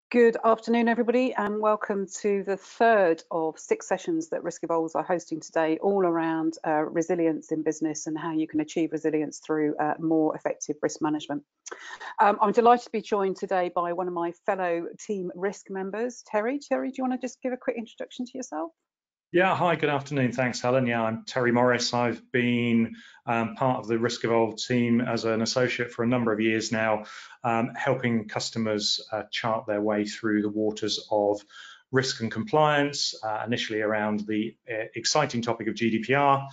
Good afternoon, everybody, and welcome to the third of 6 sessions that Risk Evolves are hosting today, all around resilience in business and how you can achieve resilience through more effective risk management. I'm delighted to be joined today by one of my fellow team risk members, Terry. Terry, do you want to just give a quick introduction to yourself? Yeah, hi, good afternoon. Thanks, Helen. Yeah, I'm Terry Morris. I've been part of the Risk Evolve team as an associate for a number of years now, helping customers chart their way through the waters of risk and compliance, initially around the exciting topic of GDPR,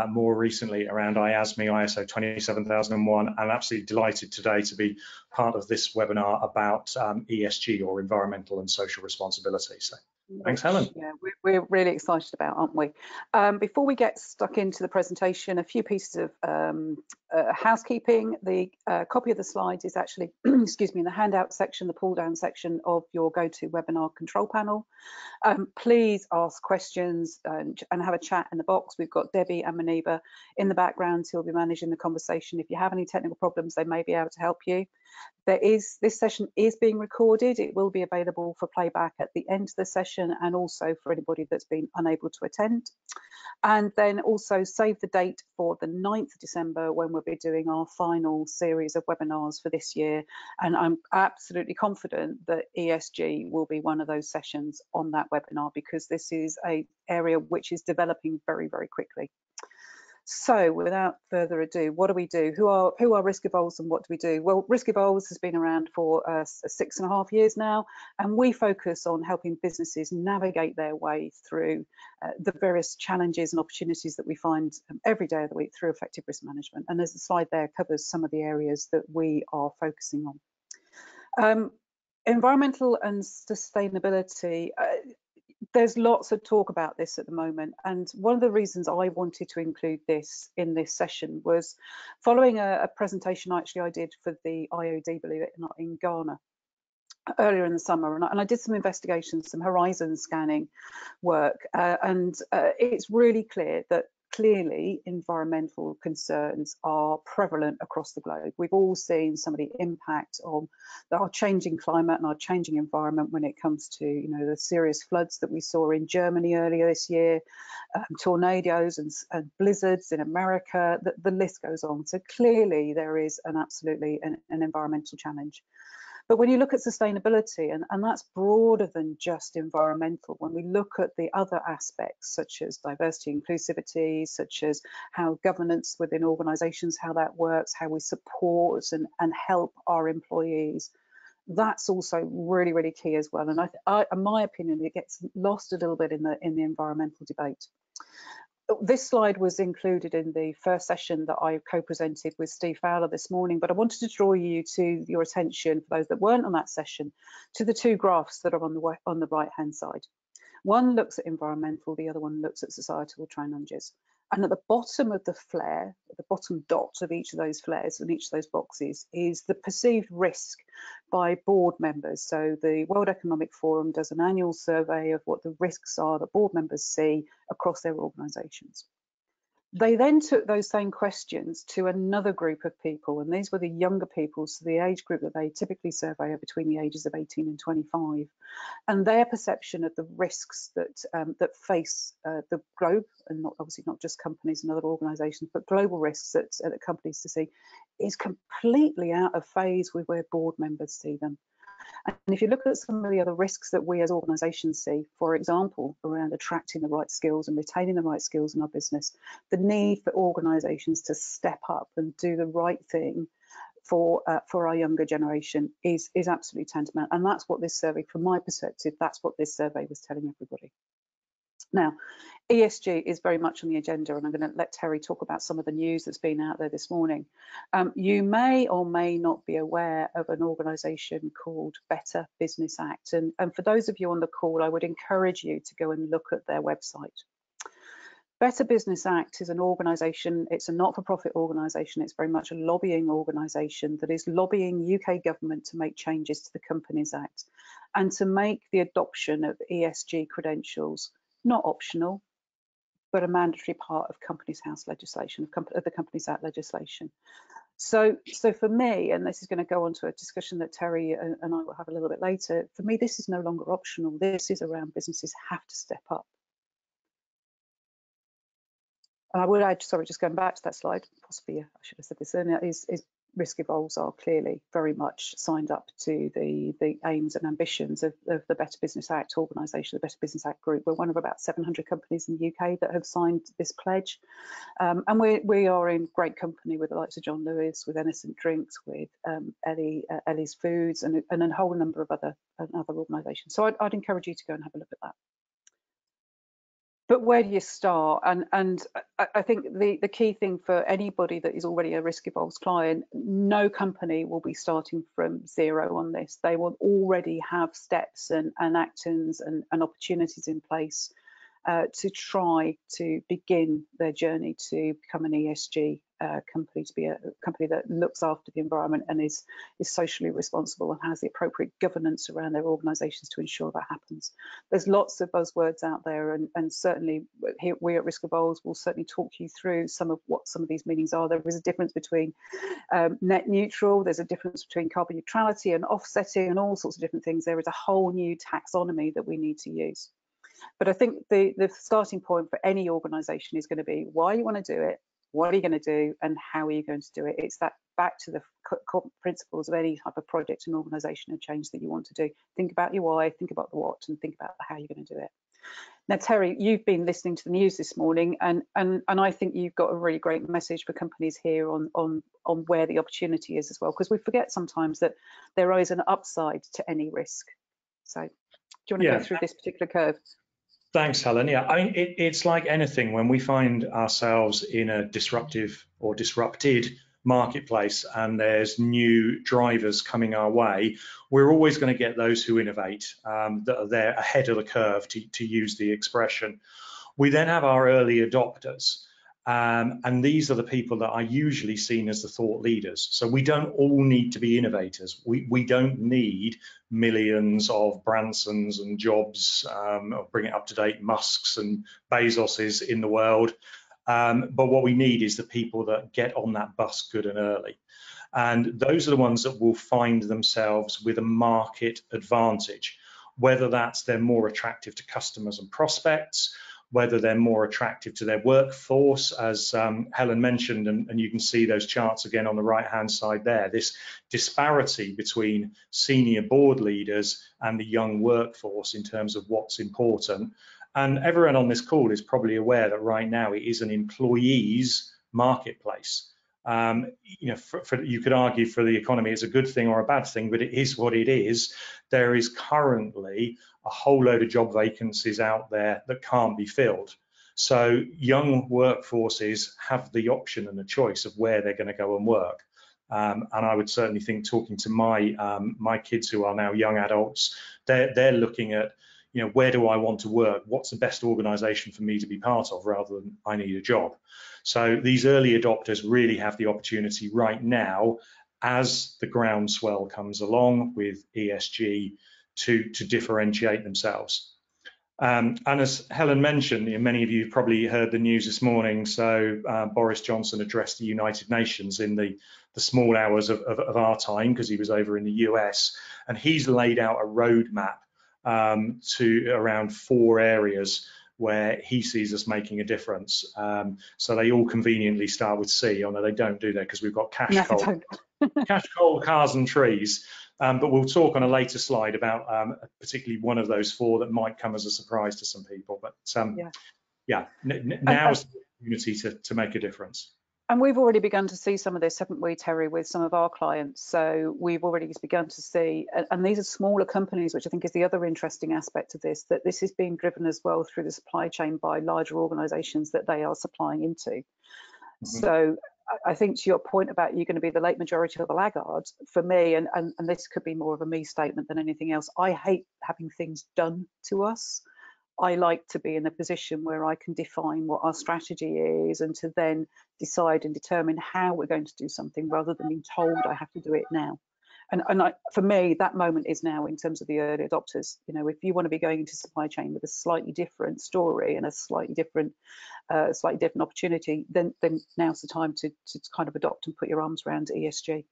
more recently around IASME, ISO 27001. I'm absolutely delighted today to be part of this webinar about ESG, or environmental and social responsibility. So. Thanks, Helen. Yeah, we're really excited about, aren't we? Before we get stuck into the presentation, a few pieces of housekeeping. The copy of the slides is actually, excuse me, in the handout section, the pull down section of your GoToWebinar control panel. Please ask questions and have a chat in the box. We've got Debbie and Maniba in the background who will be managing the conversation. If you have any technical problems, they may be able to help you. This session is being recorded. It will be available for playback at the end of the session, and also for anybody that's been unable to attend. And then also save the date for the 9th of December, when we'll be doing our final series of webinars for this year. And I'm absolutely confident that ESG will be one of those sessions on that webinar, because this is an area which is developing very, very quickly. So without further ado, what do we do? Who are Risk Evolves and what do we do? Well, Risk Evolves has been around for 6.5 years now, and we focus on helping businesses navigate their way through the various challenges and opportunities that we find every day of the week through effective risk management. And there's a slide there covers some of the areas that we are focusing on. Environmental and sustainability. There's lots of talk about this at the moment, and one of the reasons I wanted to include this in this session was following a presentation I did for the IOD, believe it or not, in Ghana earlier in the summer, and I did some investigations, some horizon scanning work, and it's really clear that clearly environmental concerns are prevalent across the globe. We've all seen some of the impact of our changing climate and our changing environment when it comes to, you know, the serious floods that we saw in Germany earlier this year, tornadoes and blizzards in America. The list goes on. So clearly there is absolutely an environmental challenge. But when you look at sustainability, and that's broader than just environmental, when we look at the other aspects such as diversity, inclusivity, such as how governance within organisations, how that works, how we support and help our employees, that's also really, really key as well. And in my opinion, it gets lost a little bit in the environmental debate. This slide was included in the first session that I co-presented with Steve Fowler this morning, but I wanted to draw your attention, for those that weren't on that session, to the two graphs that are on the right-hand side. One looks at environmental, the other one looks at societal challenges. And at the bottom of the flare, at the bottom dot of each of those flares and each of those boxes, is the perceived risk by board members. So the World Economic Forum does an annual survey of what the risks are that board members see across their organisations. They then took those same questions to another group of people, and these were the younger people, so the age group that they typically survey are between the ages of 18 and 25, and their perception of the risks that face the globe, and obviously not just companies and other organisations, but global risks that companies to see, is completely out of phase with where board members see them. And if you look at some of the other risks that we as organisations see, for example, around attracting the right skills and retaining the right skills in our business, the need for organisations to step up and do the right thing for our younger generation is absolutely tantamount. And that's what this survey, from my perspective, that's what this survey was telling everybody. Now, ESG is very much on the agenda, and I'm going to let Terry talk about some of the news that's been out there this morning. You may or may not be aware of an organisation called Better Business Act, and for those of you on the call, I would encourage you to go and look at their website. Better Business Act is an organisation, it's a not-for-profit organisation, it's very much a lobbying organisation that is lobbying UK government to make changes to the Companies Act and to make the adoption of ESG credentials not optional, but a mandatory part of Companies House legislation, of the Companies Act legislation. So for me, and this is going to go on to a discussion that Terry and I will have a little bit later, for me, this is no longer optional. This is around businesses have to step up. And I would add, sorry, just going back to that slide, possibly I should have said this earlier, is Risk Evolves are clearly very much signed up to the aims and ambitions of the Better Business Act organisation, the Better Business Act group. We're one of about 700 companies in the UK that have signed this pledge. And we are in great company with the likes of John Lewis, with Innocent Drinks, with Ellie's Foods, and a whole number of other organisations. So I'd encourage you to go and have a look at that. But where do you start? And I think the key thing for anybody that is already a Risk Evolves client, no company will be starting from zero on this. They will already have steps and actions and opportunities in place to try to begin their journey to become an ESG company, to be a company that looks after the environment and is socially responsible and has the appropriate governance around their organisations to ensure that happens. There's lots of buzzwords out there, and certainly here we at Risk Evolves will certainly talk you through some of what some of these meanings are. There is a difference between net neutral, there's a difference between carbon neutrality and offsetting and all sorts of different things. There is a whole new taxonomy that we need to use. But I think the starting point for any organisation is going to be why you want to do it, what are you going to do, and how are you going to do it. It's that back to the core principles of any type of project and organisation and change that you want to do. Think about your why, think about the what, and think about how you're going to do it. Now, Terry, you've been listening to the news this morning, and I think you've got a really great message for companies here on where the opportunity is as well, because we forget sometimes that there is an upside to any risk. So do you want to go through this particular curve? Thanks, Helen. Yeah, I mean, it's like anything. When we find ourselves in a disruptive or disrupted marketplace and there's new drivers coming our way, we're always going to get those who innovate, that are there ahead of the curve, to use the expression. We then have our early adopters. And these are the people that are usually seen as the thought leaders. So we don't all need to be innovators. We don't need millions of Bransons and Jobs, or bring it up to date, Musks and Bezoses in the world. But what we need is the people that get on that bus good and early. And those are the ones that will find themselves with a market advantage, whether that's they're more attractive to customers and prospects, whether they're more attractive to their workforce, as Helen mentioned, and you can see those charts again on the right-hand side there, this disparity between senior board leaders and the young workforce in terms of what's important. And everyone on this call is probably aware that right now it is an employees marketplace. You know, you could argue for the economy it's a good thing or a bad thing, but it is what it is. There is currently a whole load of job vacancies out there that can't be filled. So young workforces have the option and the choice of where they're going to go and work. And I would certainly think, talking to my kids who are now young adults, they're looking at, you know, where do I want to work? What's the best organisation for me to be part of, rather than I need a job? So these early adopters really have the opportunity right now, as the groundswell comes along with ESG, to differentiate themselves. And as Helen mentioned, many of you have probably heard the news this morning. So Boris Johnson addressed the United Nations in the small hours of our time, because he was over in the US, and he's laid out a roadmap to around 4 areas where he sees us making a difference. So they all conveniently start with C, although they don't do that, because we've got cash, coal, cars and trees. But we'll talk on a later slide about particularly one of those 4 that might come as a surprise to some people. But now's the opportunity to make a difference. And we've already begun to see some of this, haven't we, Terry, with some of our clients? So we've already begun to see, and these are smaller companies, which I think is the other interesting aspect of this, that this is being driven as well through the supply chain by larger organisations that they are supplying into. Mm-hmm. So I think to your point about you're going to be the late majority of the laggards, for me, and this could be more of a me statement than anything else, I hate having things done to us. I like to be in a position where I can define what our strategy is, and to then decide and determine how we're going to do something, rather than being told I have to do it now. For me, that moment is now in terms of the early adopters. You know, if you want to be going into supply chain with a slightly different story and a slightly different opportunity, then now's the time to kind of adopt and put your arms around ESG.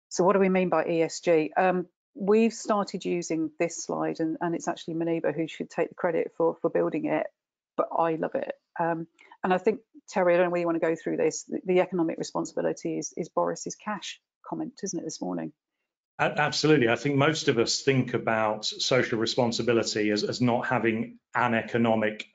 So what do we mean by ESG? We've started using this slide, and it's actually Maniba who should take the credit for building it, but I love it. And I think, Terry, I don't know where you want to go through this. The economic responsibility is Boris's cash comment, isn't it, this morning? Absolutely. I think most of us think about social responsibility as not having an economic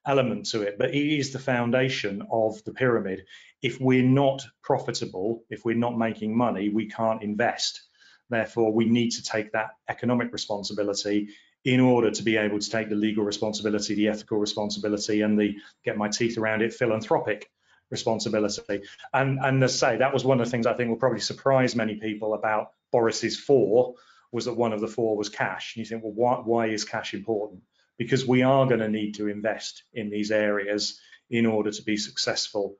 element to it, but it is the foundation of the pyramid. If we're not profitable, if we're not making money, we can't invest. Therefore, we need to take that economic responsibility in order to be able to take the legal responsibility, the ethical responsibility, and the, get my teeth around it, philanthropic responsibility. And as I say, that was one of the things I think will probably surprise many people about Boris's 4, was that one of the 4 was cash. And you think, well, why is cash important? Because we are going to need to invest in these areas in order to be successful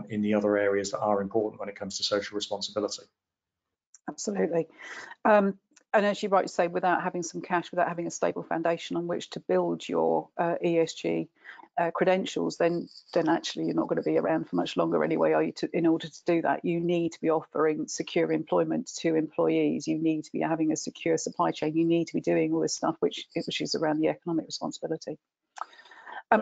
in the other areas that are important when it comes to social responsibility. Absolutely. And as you rightly say, without having some cash, without having a stable foundation on which to build your ESG credentials, then actually you're not going to be around for much longer anyway, are you? In order to do that, you need to be offering secure employment to employees. You need to be having a secure supply chain. You need to be doing all this stuff, which is around the economic responsibility.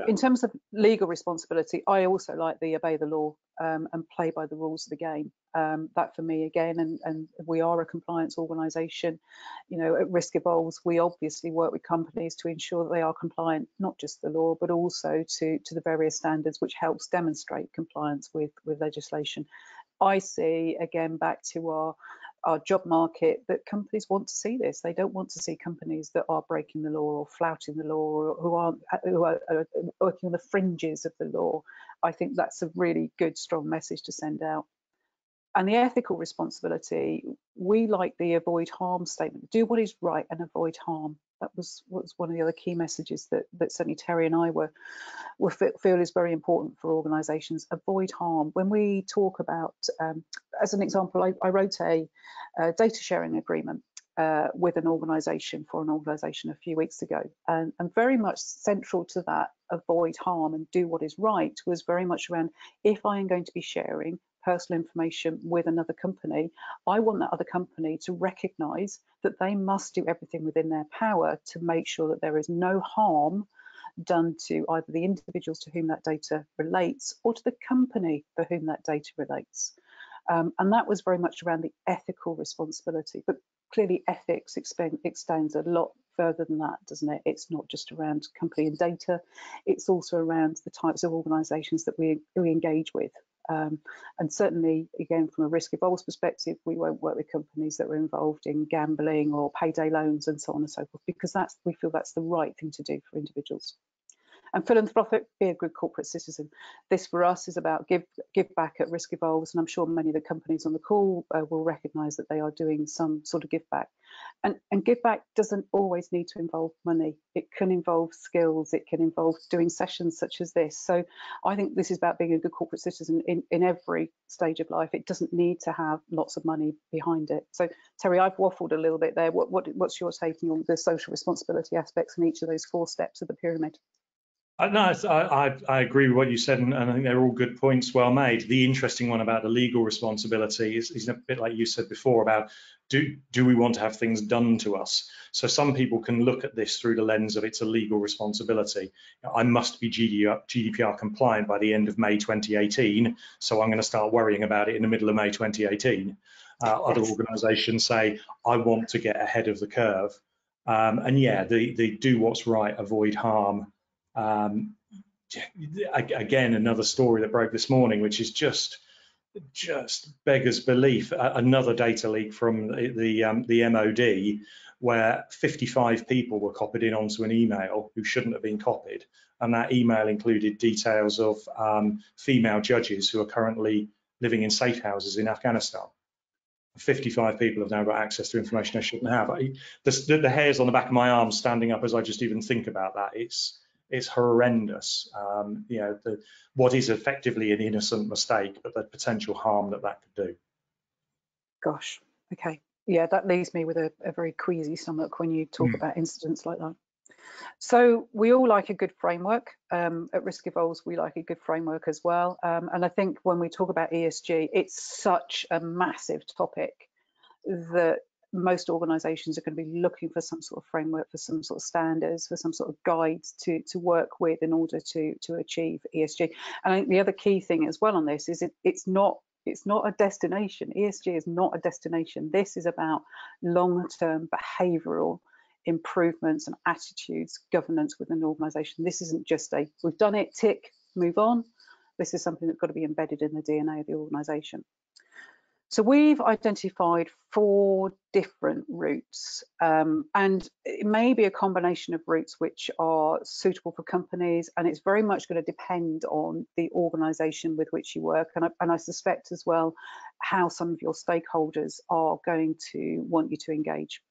In terms of legal responsibility, I also like the obey the law and play by the rules of the game. That for me, again, and we are a compliance organisation. You know, at Risk Evolves, we obviously work with companies to ensure that they are compliant, not just the law, but also to the various standards, which helps demonstrate compliance with legislation. I see, again, back to our job market, that companies want to see this. They don't want to see companies that are breaking the law or flouting the law, or who are working on the fringes of the law. I think that's a really good, strong message to send out. And the ethical responsibility, we like the avoid harm statement. Do what is right and avoid harm. That was one of the other key messages that certainly Terry and I feel is very important for organisations. Avoid harm. When we talk about, as an example, I wrote a data sharing agreement with an organisation a few weeks ago, and very much central to that avoid harm and do what is right was very much around, if I am going to be sharing personal information with another company, I want that other company to recognise that they must do everything within their power to make sure that there is no harm done to either the individuals to whom that data relates or to the company for whom that data relates. And that was very much around the ethical responsibility. But clearly ethics extends a lot further than that, doesn't it? It's not just around company and data, it's also around the types of organisations that we engage with. And certainly, again, from a Risk Evolves perspective, we won't work with companies that are involved in gambling or payday loans and so on and so forth, because we feel that's the right thing to do for individuals. And philanthropic, be a good corporate citizen. This for us is about give back at Risk Evolves, and I'm sure many of the companies on the call will recognise that they are doing some sort of give back. And give back doesn't always need to involve money. It can involve skills. It can involve doing sessions such as this. So I think this is about being a good corporate citizen in every stage of life. It doesn't need to have lots of money behind it. So Terry, I've waffled a little bit there. What's your take on the social responsibility aspects in each of those 4 steps of the pyramid? No, I agree with what you said, and I think they're all good points, well made. The interesting one about the legal responsibility is a bit like you said before about do we want to have things done to us? So some people can look at this through the lens of it's a legal responsibility. I must be GDPR compliant by the end of May 2018, so I'm going to start worrying about it in the middle of May 2018. Other organisations say I want to get ahead of the curve, and yeah, the do what's right, avoid harm. Again, another story that broke this morning, which is just beggars belief. Another data leak from the MOD, where 55 people were copied in onto an email who shouldn't have been copied, and that email included details of female judges who are currently living in safe houses in Afghanistan. 55 people have now got access to information they shouldn't have. The hairs on the back of my arm standing up as I just even think about that. It's horrendous. You know, what is effectively an innocent mistake, but the potential harm that could do. Gosh, okay. Yeah, that leaves me with a very queasy stomach when you talk about incidents like that. So we all like a good framework. At Risk Evolves, we like a good framework as well. And I think when we talk about ESG, it's such a massive topic that most organizations are going to be looking for some sort of framework, for some sort of standards, for some sort of guides to work with in order to achieve ESG. And I think the other key thing as well on this is it's not a destination. ESG is not a destination. This is about long-term behavioral improvements and attitudes, governance within an organization. This isn't just a, we've done it, tick, move on. This is something that's got to be embedded in the DNA of the organization. So we've identified 4 different routes, and it may be a combination of routes which are suitable for companies, and it's very much going to depend on the organisation with which you work, and I suspect as well how some of your stakeholders are going to want you to engage.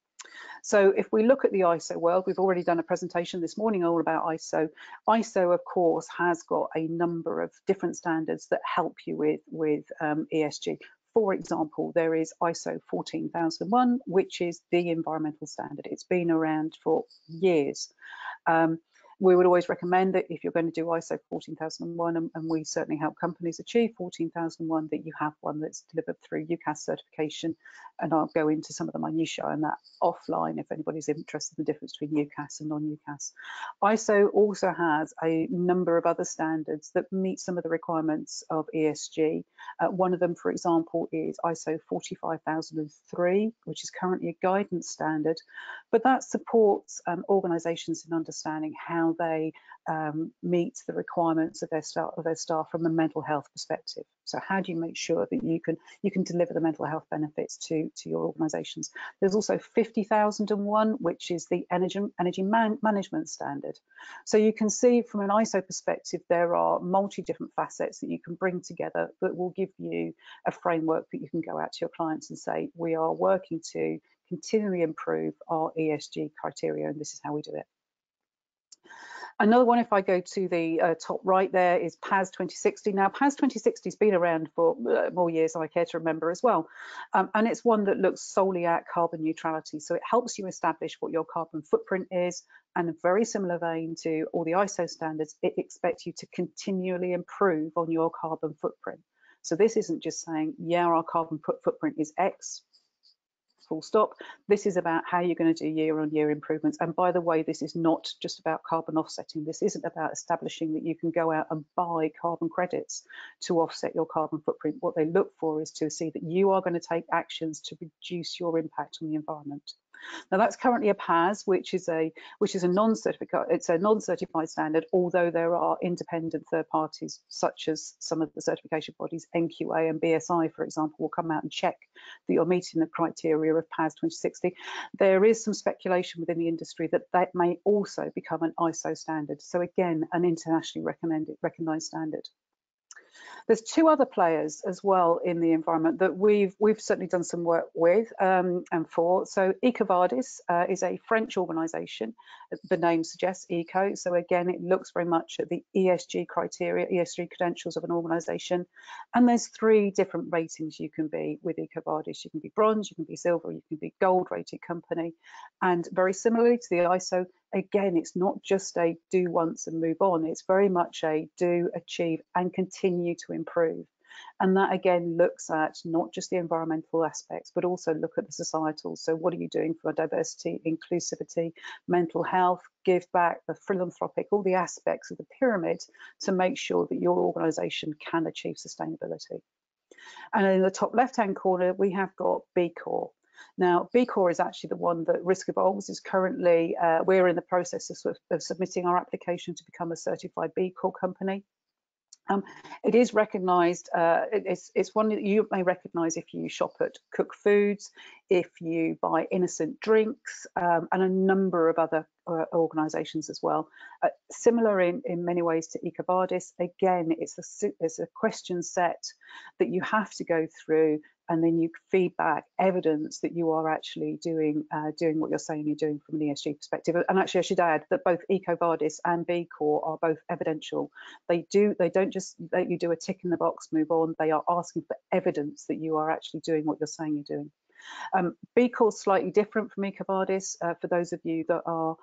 So if we look at the ISO world, we've already done a presentation this morning all about ISO. ISO, of course, has got a number of different standards that help you with ESG. For example, there is ISO 14001, which is the environmental standard. It's been around for years. We would always recommend that if you're going to do ISO 14001, and we certainly help companies achieve 14001, that you have one that's delivered through UCAS certification. And I'll go into some of the minutiae on that offline if anybody's interested in the difference between UCAS and non-UCAS. ISO also has a number of other standards that meet some of the requirements of ESG. One of them, for example, is ISO 45003, which is currently a guidance standard, but that supports organisations in understanding how they meet the requirements of their staff from a mental health perspective. So how do you make sure that you can deliver the mental health benefits to your organisations? There's also 50001, which is the energy management standard. So you can see from an ISO perspective, there are different facets that you can bring together that will give you a framework that you can go out to your clients and say, we are working to continually improve our ESG criteria, and this is how we do it. Another one, if I go to the top right there, is PAS 2060. Now, PAS 2060 has been around for more years than I care to remember as well. And it's one that looks solely at carbon neutrality. So it helps you establish what your carbon footprint is. And in a very similar vein to all the ISO standards, it expects you to continually improve on your carbon footprint. So this isn't just saying, yeah, our carbon footprint is X, full stop. This is about how you're going to do year-on-year improvements. And by the way, this is not just about carbon offsetting. This isn't about establishing that you can go out and buy carbon credits to offset your carbon footprint. What they look for is to see that you are going to take actions to reduce your impact on the environment. Now that's currently a PAS, which is a non-certified standard, although there are independent third parties such as some of the certification bodies, NQA and BSI, for example, will come out and check that you're meeting the criteria of PAS 2060. There is some speculation within the industry that that may also become an ISO standard. So again, an internationally recognized standard. There's 2 other players as well in the environment that we've certainly done some work with and for. So EcoVadis is a French organisation. The name suggests eco. So again, it looks very much at the ESG criteria, ESG credentials of an organisation. And there's 3 different ratings you can be with EcoVadis. You can be bronze, you can be silver, you can be gold rated company. And very similarly to the ISO, again, it's not just a do once and move on. It's very much a do, achieve, and continue to improve. And that again looks at not just the environmental aspects, but also look at the societal. So what are you doing for diversity, inclusivity, mental health, give back, the philanthropic, all the aspects of the pyramid to make sure that your organisation can achieve sustainability. And in the top left-hand corner, we have got B Corp. Now, B Corp is actually the one that Risk Evolves is currently, we're in the process of submitting our application to become a certified B Corp company. It is recognised, it's one that you may recognise if you shop at Cook Foods, if you buy innocent drinks, and a number of other organisations as well. Similar in many ways to EcoVadis. Again, it's a question set that you have to go through, and then you feedback evidence that you are actually doing what you're saying you're doing from an ESG perspective. And actually, I should add that both EcoVadis and B Corp are both evidential. They don't just let you do a tick in the box, move on. They are asking for evidence that you are actually doing what you're saying you're doing. B Corp is slightly different from EcoVadis. For those of you that are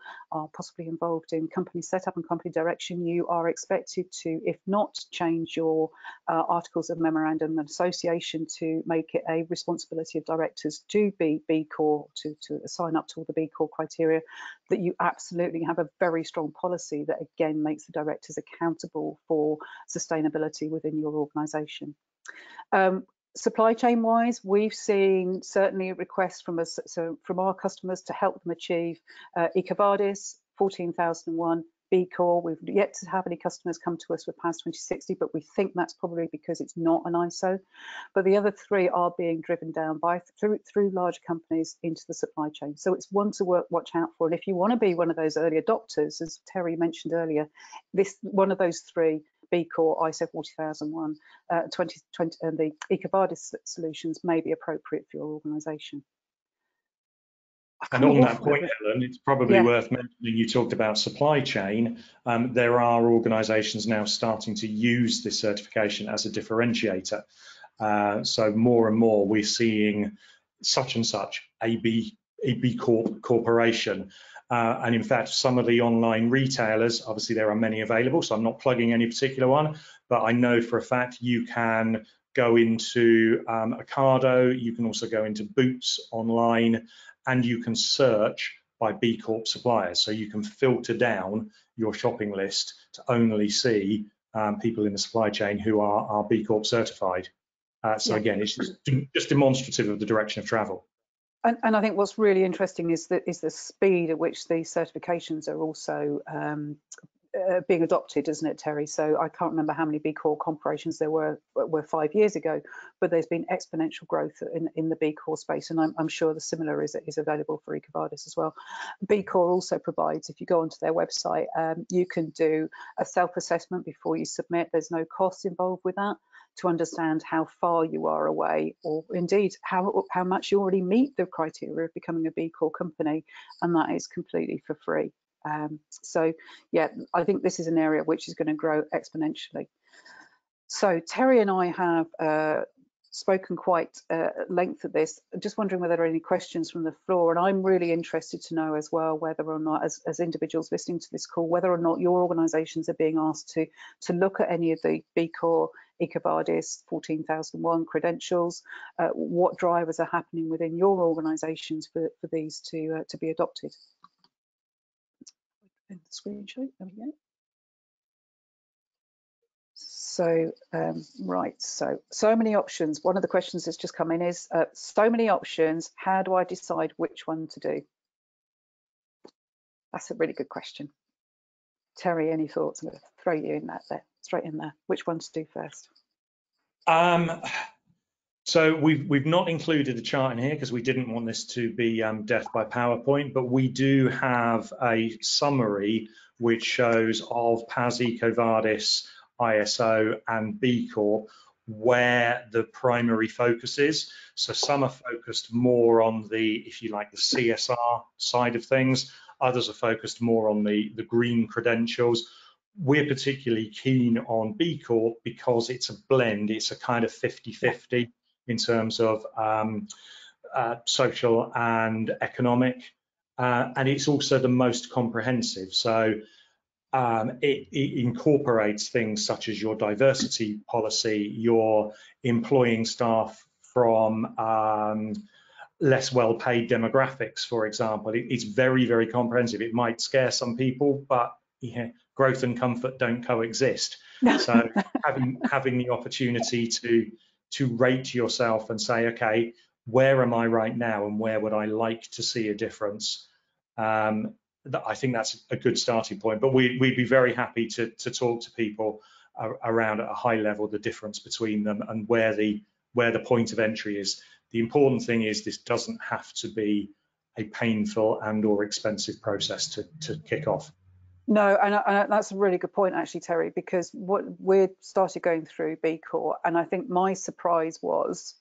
possibly involved in company setup and company direction, you are expected to, if not change your articles of memorandum and association to make it a responsibility of directors to be B Corp, to sign up to all the B Corp criteria, that you absolutely have a very strong policy that again makes the directors accountable for sustainability within your organisation. Supply chain wise, we've seen certainly requests from us, so from our customers to help them achieve EcoVadis 14001, B Corp. We've yet to have any customers come to us with PAS 2060, but we think that's probably because it's not an ISO. But the other three are being driven down through larger companies into the supply chain. So it's one to watch out for. And if you want to be one of those early adopters, as Terry mentioned earlier, one of those three, B Corp, ISO 40001, 2020, and the EcoVadis solutions may be appropriate for your organisation. And on that point, Helen, it's probably worth mentioning, you talked about supply chain. There are organisations now starting to use this certification as a differentiator. So more and more we're seeing such and such, a B Corp corporation. And in fact, some of the online retailers, obviously there are many available, so I'm not plugging any particular one, but I know for a fact you can go into Ocado, you can also go into Boots online, and you can search by B Corp suppliers. So you can filter down your shopping list to only see people in the supply chain who are B Corp certified. So again, it's just demonstrative of the direction of travel. And I think what's really interesting is the speed at which these certifications are also being adopted, isn't it, Terry? So I can't remember how many B Corp corporations there were 5 years ago, but there's been exponential growth in the B Corp space, and I'm sure the similar is available for EcoVadis as well. B Corp also provides, if you go onto their website, you can do a self-assessment before you submit. There's no cost involved with that, to understand how far you are away, or indeed how much you already meet the criteria of becoming a B Corp company, and that is completely for free. So yeah, I think this is an area which is going to grow exponentially. So Terry and I have spoken quite at length at this. Just wondering whether there are any questions from the floor, and I'm really interested to know as well whether or not, as individuals listening to this call, whether or not your organisations are being asked to look at any of the B Corp, EcoVadis 14001 credentials. What drivers are happening within your organisations for these to be adopted? In the screenshot, there we go. So right, so many options. One of the questions that's just come in is so many options, how do I decide which one to do? That's a really good question. Terry, any thoughts? I'm going to throw you in that there, straight in there. Which one to do first? So we've not included a chart in here because we didn't want this to be death by PowerPoint, but we do have a summary which shows of PAS, EcoVadis, ISO and B Corp where the primary focus is. So some are focused more on the, if you like, the CSR side of things. Others are focused more on the green credentials. We're particularly keen on B Corp because it's a blend. It's a kind of 50-50 in terms of social and economic. And it's also the most comprehensive. So it incorporates things such as your diversity policy, your employing staff from less well-paid demographics, for example. It's very, very comprehensive. It might scare some people, but yeah, growth and comfort don't coexist. So having the opportunity to rate yourself and say, okay, where am I right now and where would I like to see a difference? I think that's a good starting point, but we'd be very happy to talk to people around at a high level the difference between them and where the point of entry is. The important thing is this doesn't have to be a painful and or expensive process to kick off. No, and that's a really good point, actually, Terry, because what we started going through B Corp, and I think my surprise was,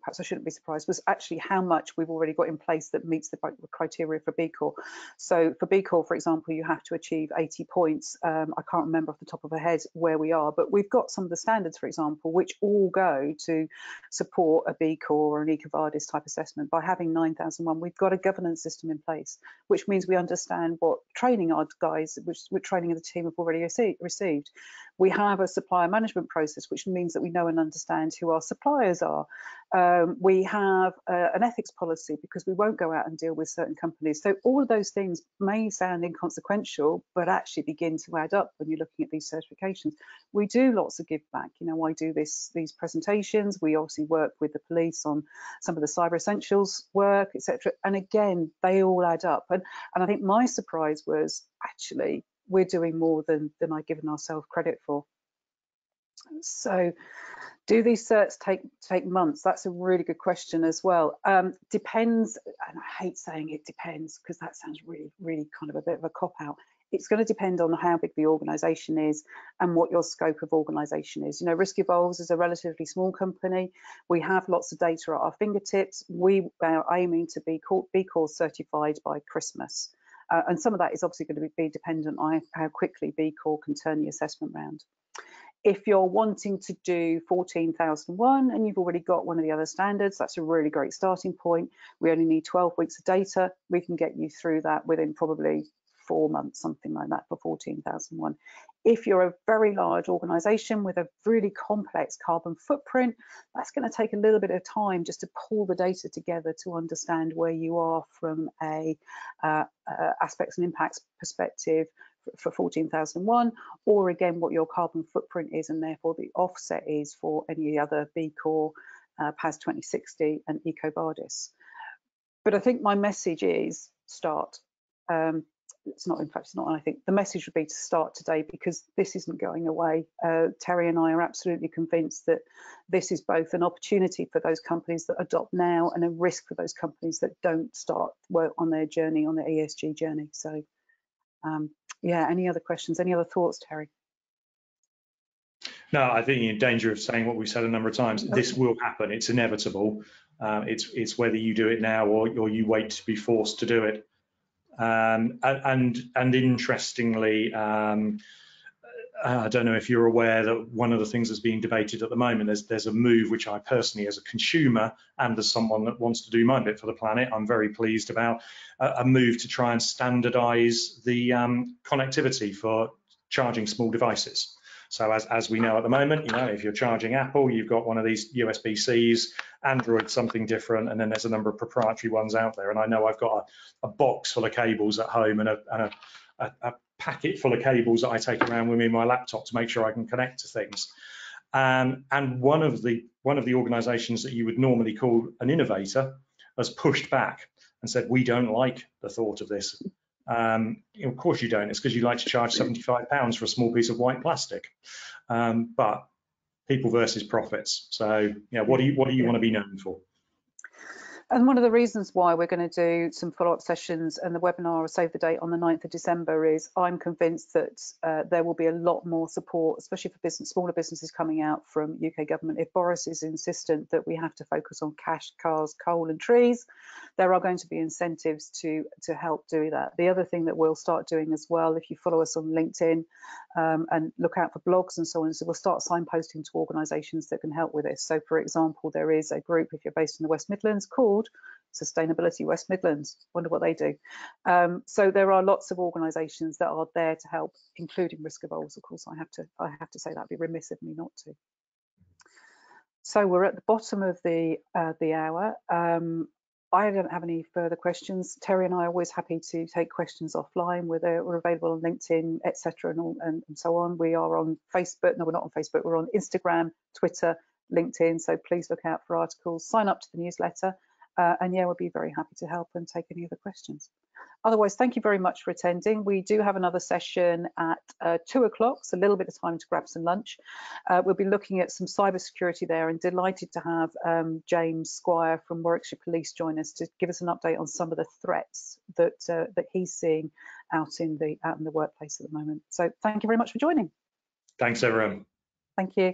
perhaps I shouldn't be surprised, was actually how much we've already got in place that meets the criteria for B Corp. So for B Corp, for example, you have to achieve 80 points. I can't remember off the top of my head where we are, but we've got some of the standards, for example, which all go to support a B Corp or an EcoVadis type assessment. By having 9001, we've got a governance system in place, which means we understand what training our guys, which training of the team have already received. We have a supplier management process, which means that we know and understand who our suppliers are. We have an ethics policy because we won't go out and deal with certain companies. So all of those things may sound inconsequential, but actually begin to add up when you're looking at these certifications. We do lots of give back. You know, I do these presentations. We obviously work with the police on some of the cyber essentials work, etc. And again, they all add up. And I think my surprise was actually we're doing more than I've given ourselves credit for. So do these certs take months? That's a really good question as well. Depends, and I hate saying it depends because that sounds really kind of a bit of a cop-out. It's going to depend on how big the organisation is and what your scope of organisation is. You know, Risk Evolves is a relatively small company. We have lots of data at our fingertips. We are aiming to be B Corp certified by Christmas. And some of that is obviously going to be dependent on how quickly B Corp can turn the assessment round. If you're wanting to do 14001 and you've already got one of the other standards, that's a really great starting point. We only need 12 weeks of data. We can get you through that within probably 4 months, something like that, for 14001. If you're a very large organisation with a really complex carbon footprint, that's going to take a little bit of time just to pull the data together to understand where you are from a aspects and impacts perspective for 14001, or again what your carbon footprint is and therefore the offset is for any other B Corp, PAS 2060 and EcoVadis. But I think my message is start. It's not, in fact, it's not, I think the message would be to start today because this isn't going away. Terry and I are absolutely convinced that this is both an opportunity for those companies that adopt now and a risk for those companies that don't start work on their journey, on their ESG journey. So yeah, any other questions, any other thoughts, Terry? No, I think you're in danger of saying what we've said a number of times. This will happen. It's inevitable. It's whether you do it now or you wait to be forced to do it. And interestingly, I don't know if you're aware that one of the things that's being debated at the moment, there's a move which I personally, as a consumer and as someone that wants to do my bit for the planet, I'm very pleased about, a move to try and standardise the connectivity for charging small devices. So as we know at the moment, you know, if you're charging Apple, you've got one of these USB-Cs, Android something different, and then there's a number of proprietary ones out there. And I know I've got a box full of cables at home and a packet full of cables that I take around with me in my laptop to make sure I can connect to things. And one of the organisations that you would normally call an innovator has pushed back and said, we don't like the thought of this. Of course you don't. It's because you like to charge £75 for a small piece of white plastic. But people versus profits. So yeah, what do you want to be known for? And one of the reasons why we're going to do some follow-up sessions and the webinar will save the date on the 9th of December is I'm convinced that there will be a lot more support, especially for smaller businesses coming out from UK government. If Boris is insistent that we have to focus on cash, cars, coal and trees, there are going to be incentives to help do that. The other thing that we'll start doing as well, if you follow us on LinkedIn and look out for blogs and so on, so we'll start signposting to organisations that can help with this. So for example, there is a group, if you're based in the West Midlands, called Sustainability West Midlands. Wonder what they do. So there are lots of organisations that are there to help, including Risk Evolves. Of course, I have to say that'd be remiss of me not to. So we're at the bottom of the hour. I don't have any further questions. Terry and I are always happy to take questions offline. We're available on LinkedIn, etc., and so on. We are on Facebook. No, we're not on Facebook. We're on Instagram, Twitter, LinkedIn. So please look out for articles. Sign up to the newsletter. And yeah, we'll be very happy to help and take any other questions. Otherwise, thank you very much for attending. We do have another session at 2 o'clock, so a little bit of time to grab some lunch. We'll be looking at some cybersecurity there, and delighted to have James Squire from Warwickshire Police join us to give us an update on some of the threats that that he's seeing out in the workplace at the moment. So thank you very much for joining. Thanks, everyone. Thank you.